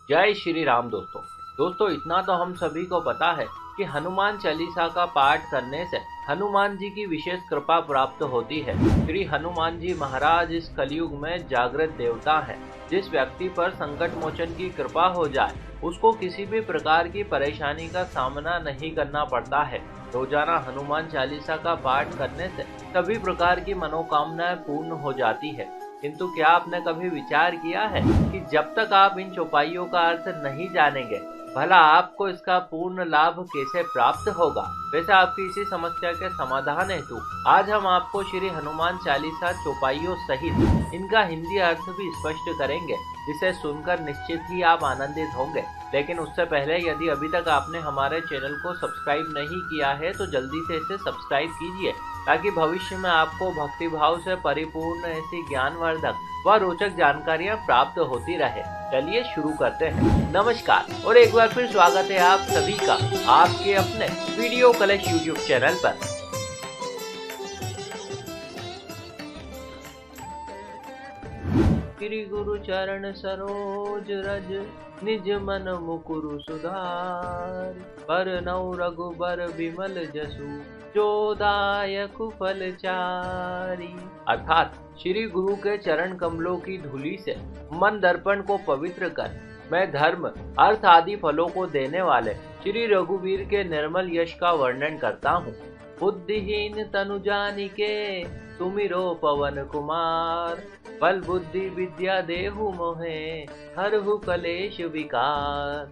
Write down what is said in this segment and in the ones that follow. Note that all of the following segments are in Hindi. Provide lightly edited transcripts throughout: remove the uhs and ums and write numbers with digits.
जय श्री राम। दोस्तों इतना तो हम सभी को पता है कि हनुमान चालीसा का पाठ करने से हनुमान जी की विशेष कृपा प्राप्त होती है। श्री हनुमान जी महाराज इस कलयुग में जागृत देवता हैं। जिस व्यक्ति पर संकट मोचन की कृपा हो जाए उसको किसी भी प्रकार की परेशानी का सामना नहीं करना पड़ता है। रोजाना हनुमान चालीसा का पाठ करने से सभी प्रकार की मनोकामनाएं पूर्ण हो जाती है। किंतु क्या आपने कभी विचार किया है कि जब तक आप इन चौपाइयों का अर्थ नहीं जानेंगे भला आपको इसका पूर्ण लाभ कैसे प्राप्त होगा। वैसे आपकी इसी समस्या के समाधान हेतु आज हम आपको श्री हनुमान चालीसा चौपाइयों सहित इनका हिंदी अर्थ भी स्पष्ट करेंगे, जिसे सुनकर निश्चित ही आप आनंदित होंगे। लेकिन उससे पहले यदि अभी तक आपने हमारे चैनल को सब्सक्राइब नहीं किया है तो जल्दी से इसे सब्सक्राइब कीजिए, ताकि भविष्य में आपको भक्तिभाव से परिपूर्ण ऐसी ज्ञानवर्धक व रोचक जानकारियां प्राप्त होती रहे। चलिए शुरू करते हैं। नमस्कार और एक बार फिर स्वागत है आप सभी का आपके अपने वीडियो कलेक्ट यूट्यूब चैनल पर। श्री गुरु चरण सरोज रज निज मन मुकुरु सुधार, पर नौ रघुबर विमल जसु जो दायक फल चारी। अर्थात श्री गुरु के चरण कमलों की धूलि से मन दर्पण को पवित्र कर मैं धर्म अर्थ आदि फलों को देने वाले श्री रघुवीर के निर्मल यश का वर्णन करता हूँ। बुद्धिहीन तनु जानिके तुमिरो पवन कुमार, बल बुद्धि विद्या देहु मोहे हरहु कलेश विकार।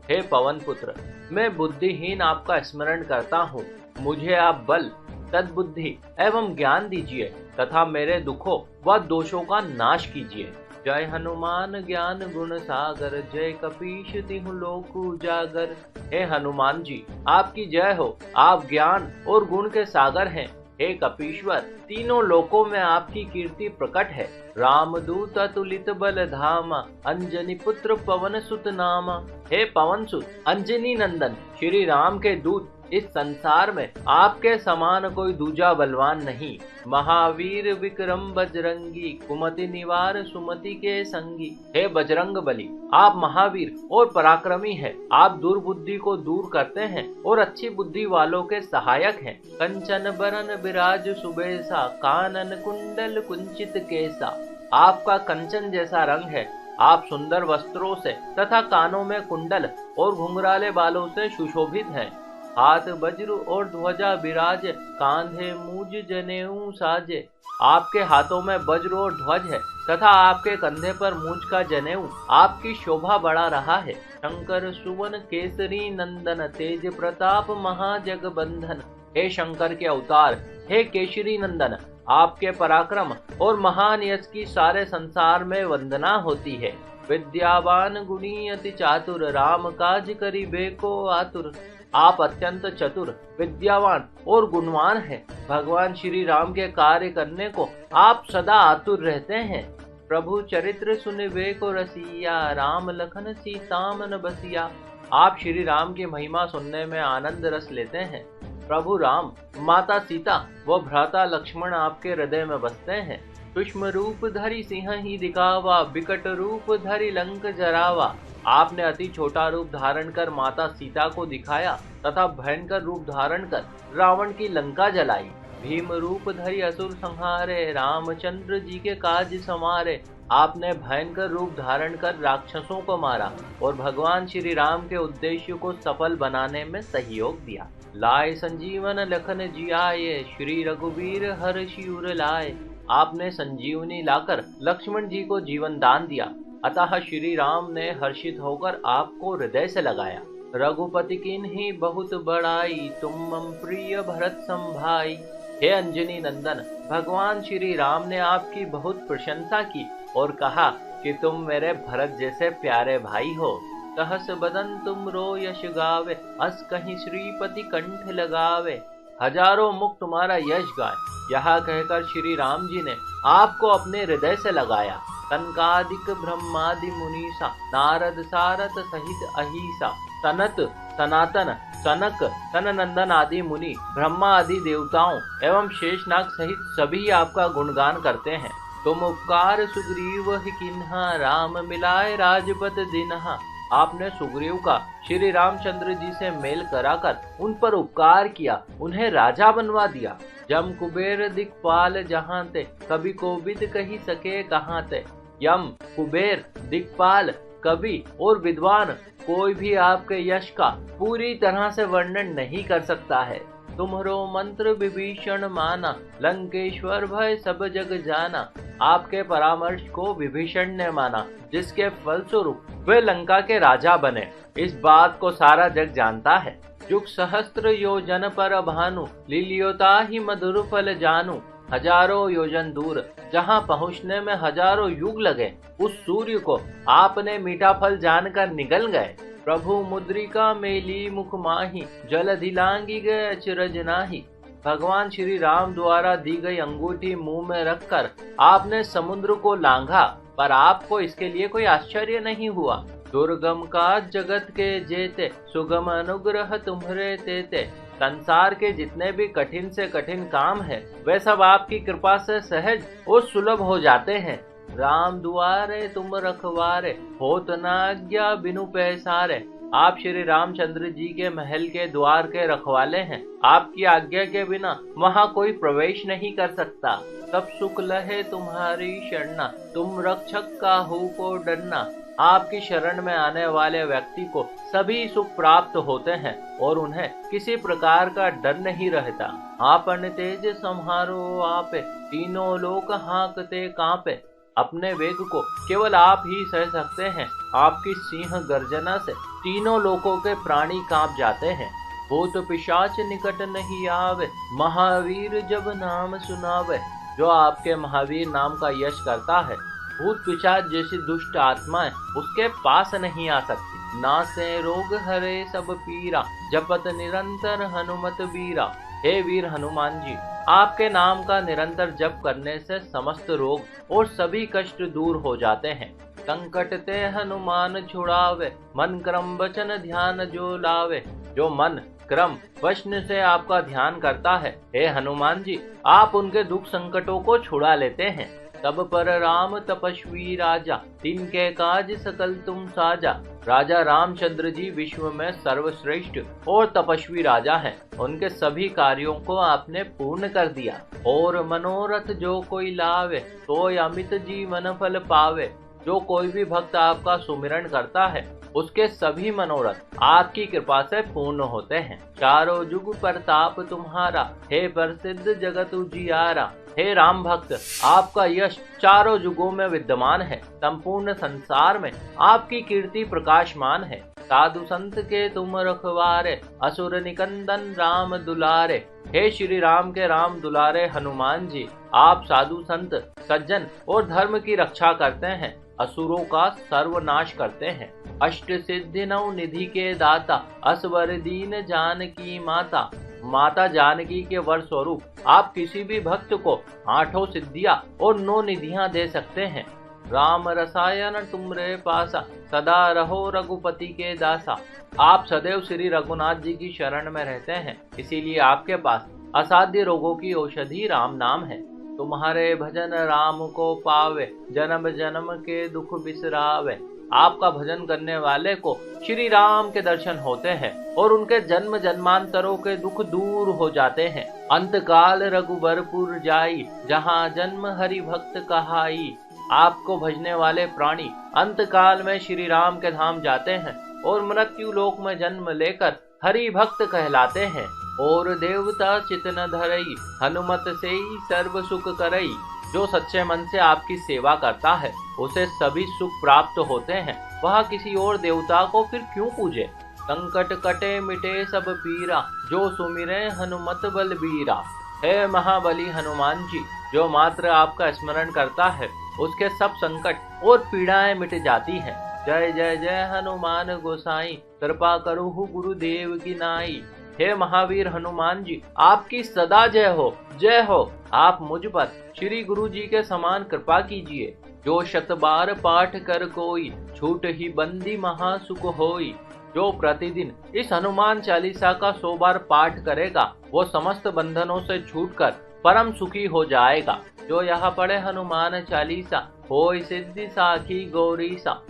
हे पवन पुत्र, मैं बुद्धिहीन आपका स्मरण करता हूँ। मुझे आप बल सद्बुद्धि एवं ज्ञान दीजिए तथा मेरे दुखों व दोषों का नाश कीजिए। जय हनुमान ज्ञान गुण सागर, जय कपीश तिहु लोक उजागर। हे हनुमान जी आपकी जय हो। आप ज्ञान और गुण के सागर हैं। हे कपीश्वर, तीनों लोकों में आपकी कीर्ति प्रकट है। रामदूत अतुलित बल धामा, अंजनी पुत्र पवन सुत नामा। हे पवन सुत अंजनी नंदन श्री राम के दूत, इस संसार में आपके समान कोई दूजा बलवान नहीं। महावीर विक्रम बजरंगी, कुमति निवार सुमति के संगी। हे बजरंग बली, आप महावीर और पराक्रमी हैं। आप दुर्बुद्धि को दूर करते हैं और अच्छी बुद्धि वालों के सहायक हैं। कंचन बरन बिराज सुबेसा, कानन कुंडल कुंचित केसा। आपका कंचन जैसा रंग है। आप सुंदर वस्त्रों से तथा कानों में कुंडल और घुंघराले बालों से सुशोभित हैं। हाथ वज्र और ध्वजा विराज, कांधे मूज जनेऊ साजे। आपके हाथों में वज्र और ध्वज है तथा आपके कंधे पर मूज का जनेऊ आपकी शोभा बढ़ा रहा है। शंकर सुवन केसरी नंदन, तेज प्रताप महाजगबंधन। हे शंकर के अवतार, हे केसरी नंदन, आपके पराक्रम और महान यश की सारे संसार में वंदना होती है। विद्यावान गुणी अति चातुर, राम काज करिबे को आतुर। आप अत्यंत चतुर, विद्यावान और गुणवान हैं। भगवान श्री राम के कार्य करने को आप सदा आतुर रहते हैं। प्रभु चरित्र सुनिबे को रसिया, राम लखन सीता मन बसिया। आप श्री राम की महिमा सुनने में आनंद रस लेते हैं। प्रभु राम, माता सीता व भ्राता लक्ष्मण आपके हृदय में बसते हैं। सूक्ष्म रूप धरि सिंह ही दिखावा, विकट रूप धरि लंक जरावा। आपने अति छोटा रूप धारण कर माता सीता को दिखाया तथा भयंकर रूप धारण कर रावण की लंका जलाई। भीम रूप धरि असुर संहारे, रामचंद्र जी के काज संवारे। आपने भयंकर रूप धारण कर राक्षसों को मारा और भगवान श्री राम के उद्देश्य को सफल बनाने में सहयोग दिया। लाए संजीवन लखन जियाए, श्री रघुवीर हर्षि उर लाए। आपने संजीवनी लाकर लक्ष्मण जी को जीवन दान दिया, अतः श्री राम ने हर्षित होकर आपको हृदय से लगाया। रघुपति किन्हीं बहुत बड़ाई, तुम मम प्रिय भरत संभाई। हे अंजनी नंदन, भगवान श्री राम ने आपकी बहुत प्रशंसा की और कहा कि तुम मेरे भरत जैसे प्यारे भाई हो। सहस बदन तुम रो यश गावे, अस कहीं श्रीपति कंठ लगावे। हजारों मुख तुम्हारा यश गाए। यह कहकर श्री राम जी ने आपको अपने हृदय से लगाया। कनकादिक ब्रह्मादि मुनीसा, नारद सारद सहित अहिसा। सनत सनातन सनक सननंदन आदि मुनि, ब्रह्मा आदि देवताओं एवं शेषनाग सहित सभी आपका गुणगान करते हैं। तुम उपकार सुग्रीव ही किन्हा, राम मिलाए राजपत दिन्हा। आपने सुग्रीव का श्री रामचंद्र जी से मेल कराकर उन पर उपकार किया, उन्हें राजा बनवा दिया। जम कुबेर दिक्पाल जहाँ ते, कभी कोविद कही सके कहाँ ते। यम, कुबेर, दिक्पाल, कवि और विद्वान कोई भी आपके यश का पूरी तरह से वर्णन नहीं कर सकता है। तुम्हारो मंत्र विभीषण माना, लंकेश्वर भय सब जग जाना। आपके परामर्श को विभीषण ने माना, जिसके फलस्वरूप वे लंका के राजा बने। इस बात को सारा जग जानता है। युग सहस्त्र योजन पर भानु, लीलियोता ही मधुर फल जानू। हजारों योजन दूर जहाँ पहुँचने में हजारों युग लगे, उस सूर्य को आपने मीठा फल जानकर निगल गए। प्रभु मुद्रिका मेली मुख माही, जल दिलांगी गए अचरज नाही। भगवान श्री राम द्वारा दी गई अंगूठी मुंह में रखकर आपने समुद्र को लांघा, पर आपको इसके लिए कोई आश्चर्य नहीं हुआ। दुर्गम का जगत के जेते, सुगम अनुग्रह तुम्हारे तेते। संसार के जितने भी कठिन से कठिन काम है, वे सब आपकी कृपा से सहज और सुलभ हो जाते हैं। राम दुआरे तुम रखवारे, होत न आज्ञा बिनु पैसारे। आप श्री रामचंद्र जी के महल के द्वार के रखवाले हैं। आपकी आज्ञा के बिना वहाँ कोई प्रवेश नहीं कर सकता। सब सुख लहे तुम्हारी शरणा, तुम रक्षक काहू को डरना। आपकी शरण में आने वाले व्यक्ति को सभी सुख प्राप्त होते हैं और उन्हें किसी प्रकार का डर नहीं रहता। आपन तेज संहारो आपे, तीनों लोक हाँकते कांपे। अपने वेग को केवल आप ही सह सकते हैं। आपकी सिंह गर्जना से तीनों लोकों के प्राणी कांप जाते हैं। भूत पिशाच निकट नहीं आवे, महावीर जब नाम सुनावे। जो आपके महावीर नाम का यश करता है, भूत पिशाच जैसी दुष्ट आत्माएं उसके पास नहीं आ सकती। नासे रोग हरे सब पीरा, जपत निरंतर हनुमत वीरा। हे वीर हनुमान जी, आपके नाम का निरंतर जप करने से समस्त रोग और सभी कष्ट दूर हो जाते हैं। संकट ते हनुमान छुड़ावे, मन क्रम वचन ध्यान जो लावे। जो मन क्रम वचन से आपका ध्यान करता है, हे हनुमान जी, आप उनके दुख संकटों को छुड़ा लेते हैं। तब पर राम तपस्वी राजा, तिनके काज सकल तुम साजा। राजा रामचंद्र जी विश्व में सर्वश्रेष्ठ और तपस्वी राजा हैं। उनके सभी कार्यों को आपने पूर्ण कर दिया। और मनोरथ जो कोई लावे, तो अमित जीवन फल पावे। जो कोई भी भक्त आपका सुमिरन करता है, उसके सभी मनोरथ आपकी कृपा से पूर्ण होते हैं। चारों जुग प्रताप तुम्हारा, हे प्रसिद्ध जगत उजियारा। हे राम भक्त, आपका यश चारों जुगों में विद्यमान है। संपूर्ण संसार में आपकी कीर्ति प्रकाशमान है। साधु संत के तुम रखवारे, असुर निकंदन राम दुलारे। हे श्री राम के राम दुलारे हनुमान जी, आप साधु संत, सज्जन और धर्म की रक्षा करते हैं, असुरों का सर्वनाश करते हैं। अष्ट सिद्धि नौ निधि के दाता, असवर दीन जानकी माता। माता जानकी के वर स्वरूप आप किसी भी भक्त को 8 सिद्धियां और 9 निधियां दे सकते हैं। राम रसायन तुमरे पासा, सदा रहो रघुपति के दासा। आप सदैव श्री रघुनाथ जी की शरण में रहते हैं, इसीलिए आपके पास असाध्य रोगों की औषधि राम नाम है। तुम्हारे भजन राम को पावे, जन्म जन्म के दुख बिसरावे। आपका भजन करने वाले को श्री राम के दर्शन होते हैं और उनके जन्म जन्मांतरों के दुख दूर हो जाते हैं। अंतकाल रघुबरपुर जाई, जहाँ जन्म हरि भक्त कहाई। आपको भजने वाले प्राणी अंतकाल में श्री राम के धाम जाते हैं और मृत्यु लोक में जन्म लेकर हरि भक्त कहलाते हैं। और देवता चित न धरई, हनुमत से ही सर्व सुख करई। जो सच्चे मन से आपकी सेवा करता है, उसे सभी सुख प्राप्त होते हैं। वह किसी और देवता को फिर क्यों पूजे। संकट कटे मिटे सब पीरा, जो सुमिरे हनुमत बलबीरा। हे महाबली हनुमान जी, जो मात्र आपका स्मरण करता है, उसके सब संकट और पीड़ाएं मिट जाती हैं। जय जय जय हनुमान गोसाई, कृपा करो गुरुदेव की नाई। हे महावीर हनुमान जी, आपकी सदा जय हो, जय हो। आप मुझ पर श्री गुरु जी के समान कृपा कीजिए। जो 100 बार पाठ कर कोई, छूट ही बंदी महासुख होई। जो प्रतिदिन इस हनुमान चालीसा का 100 बार पाठ करेगा, वो समस्त बंधनों से छूटकर परम सुखी हो जाएगा। जो यहाँ पढ़े हनुमान चालीसा, होय सिद्धि साखी गौरीसा।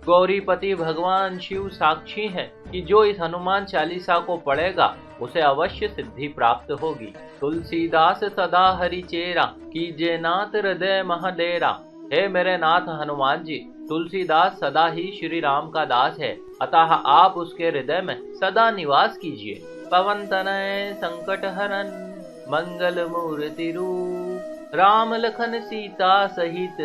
गौरीपति भगवान शिव साक्षी हैं कि जो इस हनुमान चालीसा को पढ़ेगा उसे अवश्य सिद्धि प्राप्त होगी। तुलसीदास सदा हरि चेरा, कीजे नाथ हृदय महडेरा। हे मेरे नाथ हनुमान जी, तुलसीदास सदा ही श्री राम का दास है, अतः आप उसके हृदय में सदा निवास कीजिए। पवन तनय संकट हरन, मंगल मूर्ति रूप। राम लखन सीता सहित,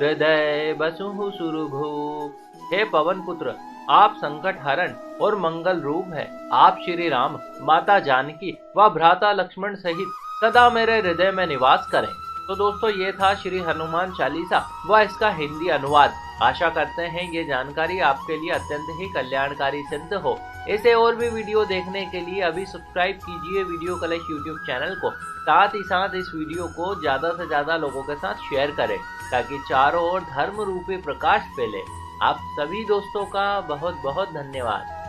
हृदय बसुहु सुरभूप। हे पवन पुत्र, आप संकट हरण और मंगल रूप है। आप श्री राम, माता जानकी व भ्राता लक्ष्मण सहित सदा मेरे हृदय में निवास करें। तो दोस्तों, ये था श्री हनुमान चालीसा व इसका हिंदी अनुवाद। आशा करते हैं ये जानकारी आपके लिए अत्यंत ही कल्याणकारी सिद्ध हो। ऐसे और भी वीडियो देखने के लिए अभी सब्सक्राइब कीजिए वीडियो कलेश यूट्यूब चैनल को। साथ ही साथ इस वीडियो को ज्यादा से ज्यादा लोगों के साथ शेयर करें ताकि चारों ओर धर्म रूपी प्रकाश फैले। आप सभी दोस्तों का बहुत बहुत धन्यवाद।